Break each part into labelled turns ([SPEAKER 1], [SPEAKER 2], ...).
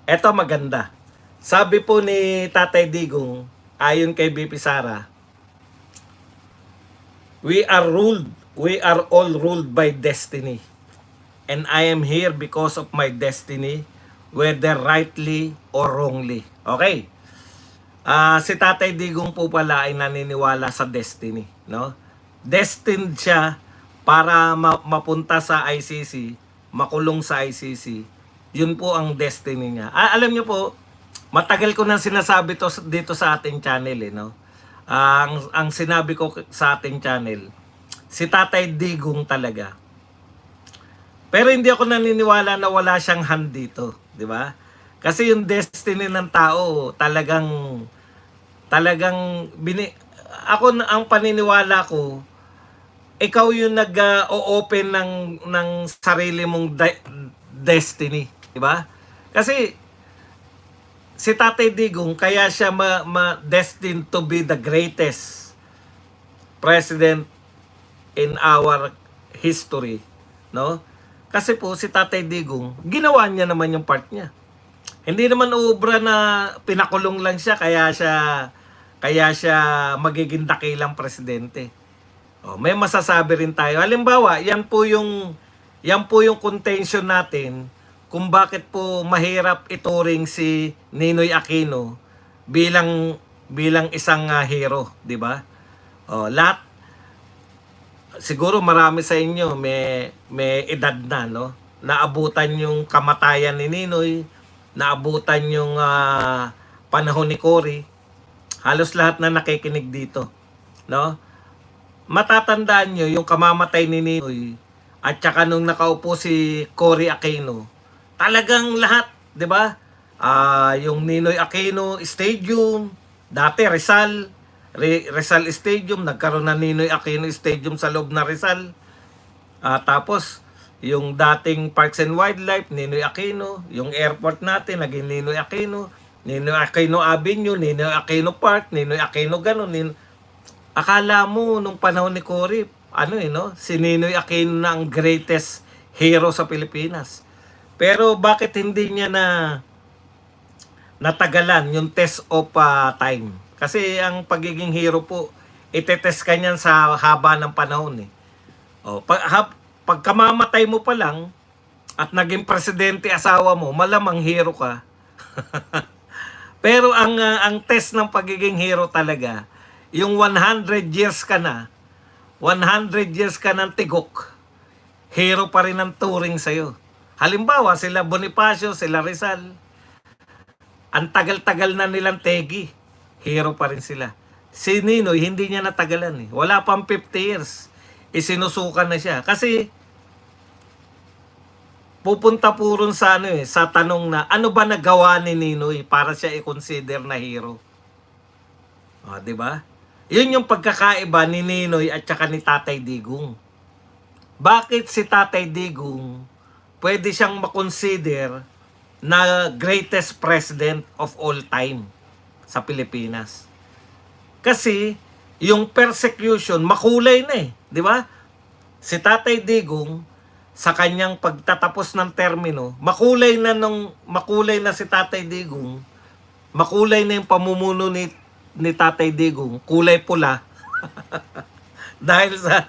[SPEAKER 1] Eto maganda. Sabi po ni Tatay Digong, ayon kay BP Sara, we are all ruled by destiny. And I am here because of my destiny, whether rightly or wrongly. Okay? Si Tatay Digong po pala ay naniniwala sa destiny, no? Destined siya para mapunta sa ICC, makulong sa ICC. Yun po ang destiny niya. Alam niyo po, matagal ko nang sinasabi to dito sa ating channel, no? Ang sinabi ko sa ating channel, si Tatay Digong talaga. Pero hindi ako naniniwala na wala siyang hand dito, di ba? Kasi yung destiny ng tao talagang ang paniniwala ko, ikaw yung nag-o-open ng sarili mong destiny, di ba? Kasi si Tatay Digong kaya siya destined to be the greatest president in our history, no? Kasi po si Tatay Digong, ginawa niya naman yung part niya. Hindi naman ubra na pinakulong lang siya kaya siya magiging dakilang presidente. May masasabi rin tayo. Halimbawa, yan po yung contention natin kung bakit po mahirap ituring si Ninoy Aquino bilang isang hero, di ba? Lahat siguro marami sa inyo may edad na, no? Naabutan yung kamatayan ni Ninoy, naabutan yung panahon ni Cory. Halos lahat na nakikinig dito, no? Matatandaan nyo yung kamamatay ni Ninoy at saka nung nakaupo si Cory Aquino. Talagang lahat, 'di ba? Yung Ninoy Aquino Stadium, dati Rizal Stadium, nagkaroon na Ninoy Aquino Stadium sa loob na Rizal. Tapos yung dating Parks and Wildlife, Ninoy Aquino, yung airport natin, naging Ninoy Aquino, Ninoy Aquino Avenue, Ninoy Aquino Park, Ninoy Aquino ganun. Akala mo nung panahon ni Cory, no? Si Ninoy Aquino na ang greatest hero sa Pilipinas. Pero bakit hindi niya natagalan yung test of time? Kasi ang pagiging hero po, itetest ka niyan sa haba ng panahon. Pagka mamatay mo pa lang at naging presidente asawa mo, malamang hero ka. Pero ang test ng pagiging hero talaga, yung 100 years ka na, 100 years ka ng tigok, hero pa rin ang turing sa'yo. Halimbawa, sila Bonifacio, sila Rizal, ang tagal-tagal na nilang tegi, hero pa rin sila. Si Ninoy, hindi niya natagalan. Wala pang 50 years, isinusukan na siya. Kasi, pupunta po rin sa, sa tanong na, ano ba nagawa ni Ninoy para siya i-consider na hero? Diba? Yun yung pagkakaiba ni Ninoy at saka ni Tatay Digong. Bakit si Tatay Digong pwede siyang makonsider na greatest president of all time sa Pilipinas? Kasi yung persecution makulay na di ba? Si Tatay Digong sa kanyang pagtatapos ng termino, makulay na si Tatay Digong, makulay na yung pamumuno ni Tatay Digong, kulay pula dahil sa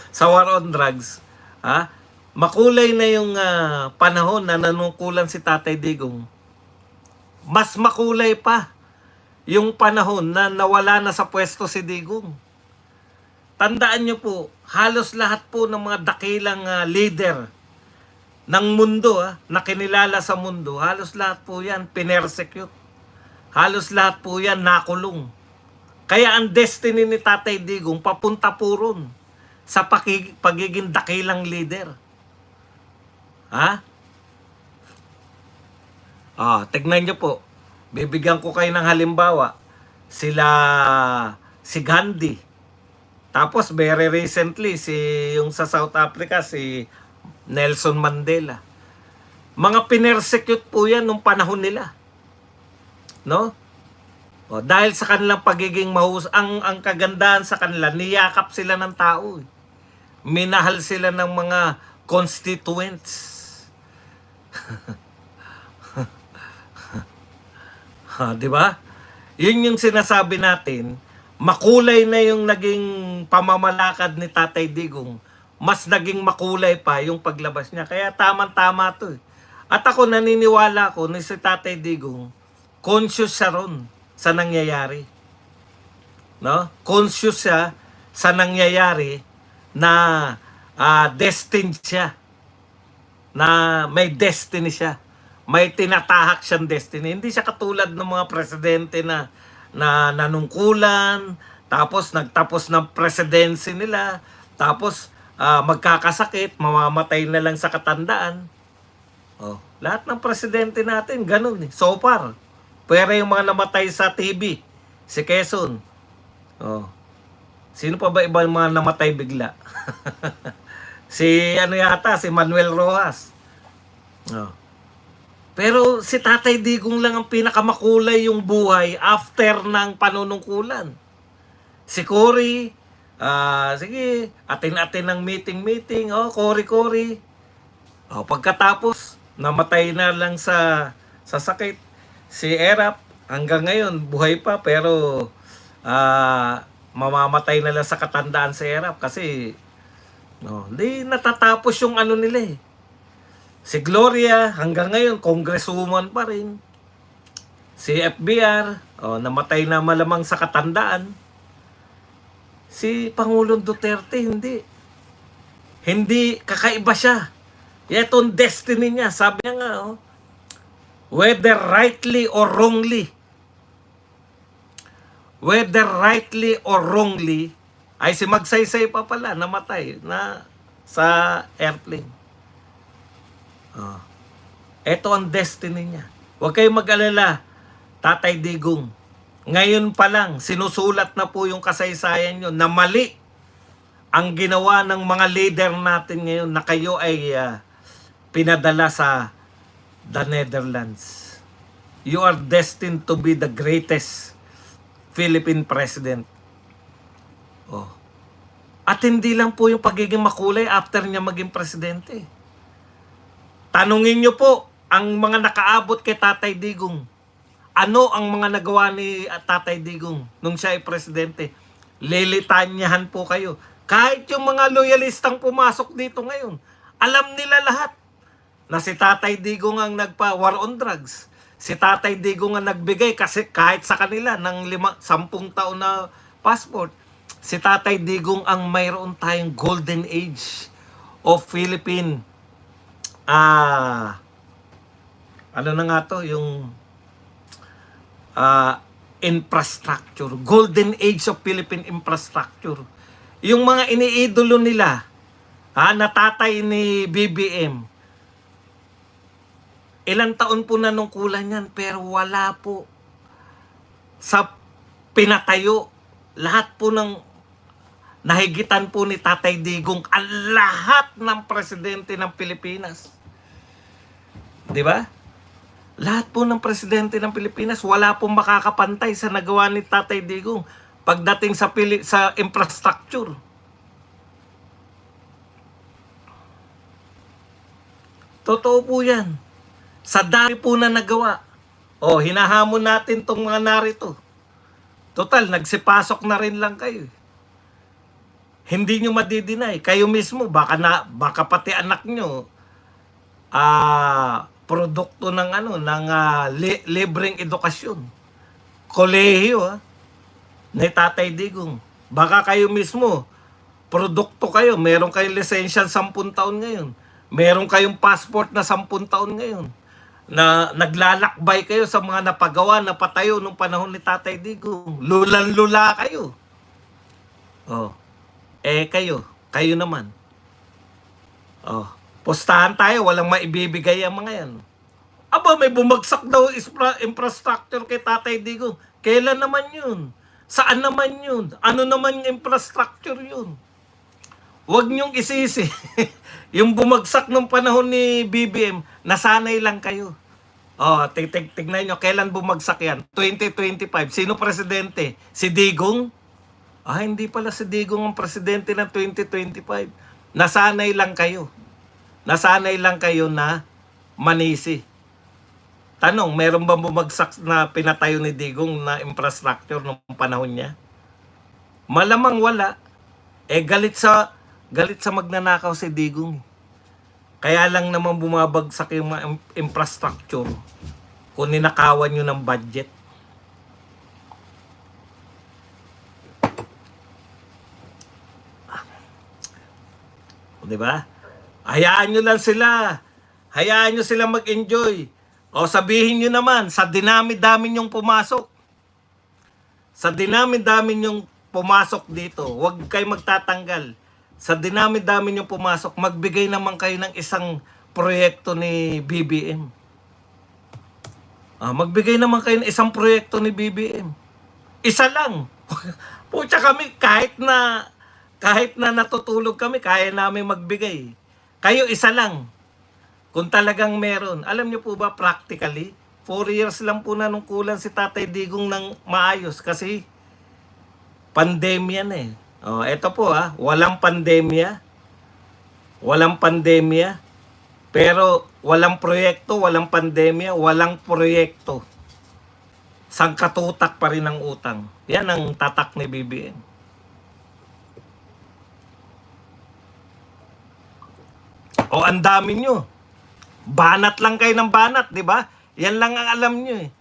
[SPEAKER 1] sa war on drugs, makulay na yung panahon na nanungkulan si Tatay Digong. Mas makulay pa yung panahon na nawala na sa pwesto si Digong. Tandaan nyo po, halos lahat po ng mga dakilang leader ng mundo, na kinilala sa mundo, halos lahat po yan pinersecute. Halos lahat po yan nakulong. Kaya ang destiny ni Tatay Digong papunta po ron sa pagiging dakilang leader. Tignan nyo po. Bibigyan ko kayo ng halimbawa. Si Gandhi. Tapos very recently, yung sa South Africa, si Nelson Mandela. Mga pinersecute po yan nung panahon nila. No? Dahil sa kanilang pagiging ang kagandahan sa kanila, niyakap sila ng tao. Minahal sila ng mga constituents. Di ba? Yun yung sinasabi natin, makulay na yung naging pamamalakad ni Tatay Digong. Mas naging makulay pa yung paglabas niya. Kaya tamang-tama to. At ako naniniwala ko na si Tatay Digong, conscious siya ron sa nangyayari. No? Conscious siya sa nangyayari na destined siya. Na may destiny siya. May tinatahak siyang destiny. Hindi siya katulad ng mga presidente na nanungkulan, tapos nagtapos ng presidency nila, tapos magkakasakit, mamamatay na lang sa katandaan. Lahat ng presidente natin, ganun eh. So far. Pero yung mga namatay sa TB, si Quezon. Sino pa ba iba yung mga namatay bigla? Si Manuel Rojas. Pero si Tatay Digong lang ang pinakamakulay yung buhay after ng panunungkulan. Si Cory, sige, atin-atin ng meeting, Cory. Pagkatapos, namatay na lang sa sakit. Si Erap, hanggang ngayon, buhay pa, pero mamamatay na lang sa katandaan si Erap kasi hindi natatapos yung ano nila eh. Si Gloria, hanggang ngayon, congresswoman pa rin. Si FBR, namatay na malamang sa katandaan. Si Pangulong Duterte, hindi. Hindi, kakaiba siya. Itong destiny niya, sabi niya nga, whether rightly or wrongly, ay si Magsaysay pa pala, namatay na sa airplane. Ito ang destiny niya. Huwag kayong mag-alala, Tatay Digong. Ngayon pa lang, sinusulat na po yung kasaysayan nyo na mali ang ginawa ng mga leader natin ngayon na kayo ay pinadala sa the Netherlands. You are destined to be the greatest Philippine president. At hindi lang po yung pagiging makulay after niya maging presidente. Tanungin niyo po ang mga nakaabot kay Tatay Digong. Ano ang mga nagawa ni Tatay Digong nung siya ay presidente? Lilitanyahan po kayo. Kahit yung mga loyalistang pumasok dito ngayon, alam nila lahat na si Tatay Digong ang nagpa-war on drugs. Si Tatay Digong ang nagbigay kasi kahit sa kanila ng 10 taon na passport. Si Tatay Digong ang mayroon tayong golden age of Philippine ano na nga to, yung infrastructure, golden age of Philippine infrastructure. Yung mga iniidolo nila, na tatay ni BBM, ilang taon po nanungkulan yan, pero wala po sa pinatayo. Lahat po ng nahigitan po ni Tatay Digong ang lahat ng presidente ng Pilipinas. Di ba? Lahat po ng presidente ng Pilipinas, wala pong makakapantay sa nagawa ni Tatay Digong pagdating sa infrastructure. Totoo po yan. Sa dami po na nagawa. Hinahamon natin tong mga narito. Total, nagsipasok na rin lang kayo. Hindi nyo madidinay. Kayo mismo, baka pati anak nyo, produkto ng libreng edukasyon. Kolehiyo, ni Tatay Digong. Baka kayo mismo, produkto kayo, meron kayong lisensya 10 taon ngayon. Meron kayong passport na 10 taon ngayon. Na naglalakbay kayo sa mga napagawa na patayo nung panahon ni Tatay Digong. Lulan-lula kayo. Kayo naman. Pustahan tayo, walang maibibigay ang mga yan. Aba, may bumagsak daw infrastructure kay Tatay Digong. Kailan naman yun? Saan naman yun? Ano naman yung infrastructure yun? Huwag niyong isisi. Yung bumagsak nung panahon ni BBM, nasanay lang kayo. Tignan nyo, kailan bumagsak yan? 2025. Sino presidente? Si Digong? Hindi pala si Digong ang presidente ng 2025. Nasanay lang kayo. Nasanay lang kayo na manisi. Tanong, meron ba bumagsak na pinatayo ni Digong na infrastructure nung panahon niya? Malamang wala. Galit sa magnanakaw si Digong. Kaya lang naman bumabagsak yung mga infrastructure kung ninakawan nyo ng budget. Di ba? Hayaan nyo lang sila. Hayaan nyo sila mag-enjoy. O sabihin nyo naman, sa dinami-dami nyong pumasok. Sa dinami-dami nyong pumasok dito, huwag kayo magtatanggal. Sa dinami-dami nyong pumasok, magbigay naman kayo ng isang proyekto ni BBM. Magbigay naman kayo ng isang proyekto ni BBM. Isa lang. Pucha kami, kahit na natutulog kami, kaya namin magbigay. Kayo isa lang. Kung talagang meron. Alam niyo po ba, practically, 4 years lang po nanungkulan si Tatay Digong ng maayos kasi pandemya na eh. Eto po walang pandemya. Walang pandemya. Pero walang proyekto, walang pandemya, walang proyekto. Sangkatutak pa rin ang utang. Yan ang tatak ni BBM. Ang dami nyo. Banat lang kayo ng banat, di ba? Yan lang ang alam nyo eh.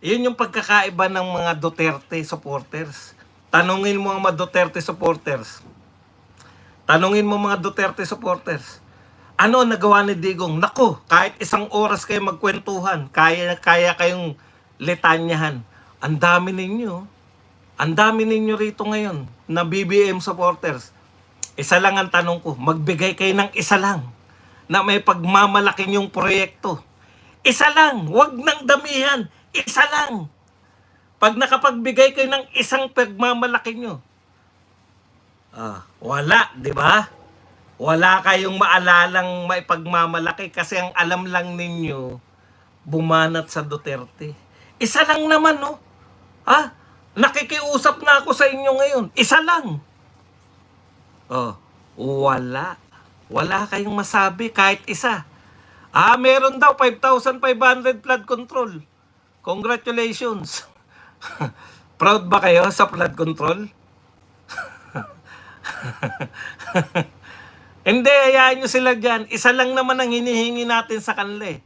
[SPEAKER 1] Yun yung pagkakaiba ng mga Duterte supporters. Tanungin mo ang mga Duterte supporters. Tanungin mo mga Duterte supporters. Ano ang nagawa ni Digong? Nako, kahit isang oras kayo magkwentuhan, kaya kayong litanyahan. Ang dami ninyo. Ang dami ninyo rito ngayon na BBM supporters. Isa lang ang tanong ko, magbigay kayo ng isa lang na may pagmamalaki yung proyekto. Isa lang, wag nang damihan. Isa lang. Pag nakapagbigay kayo ng isang pagmamalaki nyo, wala, di ba? Wala kayong maalalang may pagmamalaki kasi ang alam lang ninyo, bumanat sa Duterte. Isa lang naman, no? Nakikiusap na ako sa inyo ngayon. Isa lang. Wala. Wala kayong masabi kahit isa. Meron daw 5,500 flood control. Congratulations. Proud ba kayo sa flood control? Hindi, hayaan nyo sila dyan. Isa lang naman ang hinihingi natin sa kanila eh.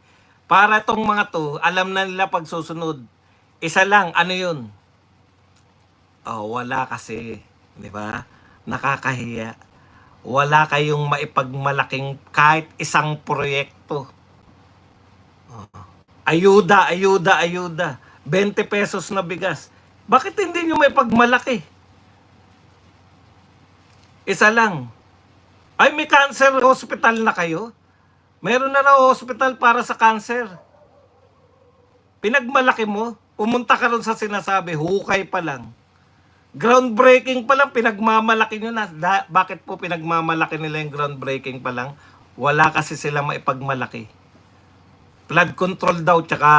[SPEAKER 1] Para tong mga to, alam na nila pag susunod. Isa lang, ano yun? Wala kasi. Di ba? Nakakahiya. Wala kayong maipagmalaking kahit isang proyekto. Ayuda. 20 pesos na bigas. Bakit hindi nyo may pagmalaki? Isa lang. May cancer hospital na kayo? Meron na raw hospital para sa cancer. Pinagmalaki mo, pumunta ka ron sa sinasabi, hukay pa lang. Groundbreaking pa lang, pinagmamalaki nyo na. Bakit po pinagmamalaki nila yung groundbreaking pa lang? Wala kasi sila maipagmalaki. Flood control daw, tsaka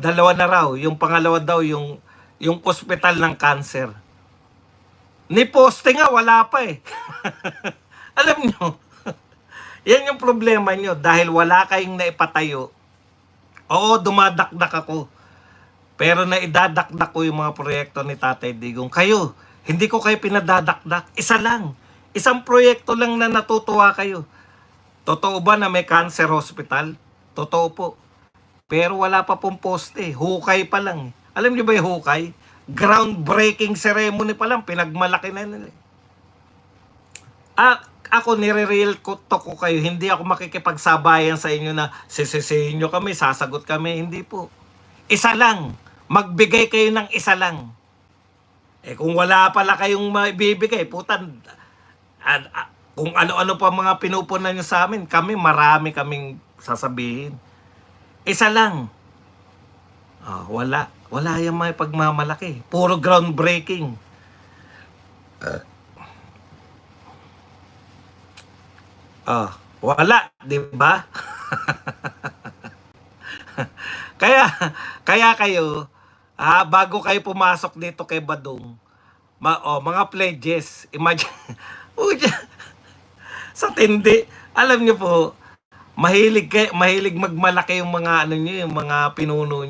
[SPEAKER 1] dalawa na raw. Yung pangalawa daw, yung hospital ng cancer. Ni poste nga, wala pa eh. Alam nyo, yan yung problema nyo. Dahil wala kayong naipatayo. Dumadakdak ako. Pero naidadakdak ko yung mga proyekto ni Tatay Digong. Kayo, hindi ko kayo pinadadakdak. Isa lang. Isang proyekto lang na natutuwa kayo. Totoo ba na may cancer hospital? Totoo po. Pero wala pa pong poste. Hukay pa lang. Alam niyo ba yung hukay? Groundbreaking ceremony pa lang. Pinagmalaki na nila. Ako nire-real talk ko kayo. Hindi ako makikipagsabayan sa inyo na sisisihin nyo kami, sasagot kami. Hindi po. Isa lang. Magbigay kayo ng isa lang. Kung wala pala kayong maibibigay, putan, kung ano-ano pa mga pinupunan nyo sa amin, marami kaming sasabihin. Isa lang. Wala. Wala yung may pagmamalaki. Puro groundbreaking. Wala, di ba? Kaya kayo, bago kayo pumasok dito kay Badong, mga pledges, imagine, sa tindi, alam niyo po, Mahilig magmalaki yung mga ano niyo, yung mga pinuno niyo.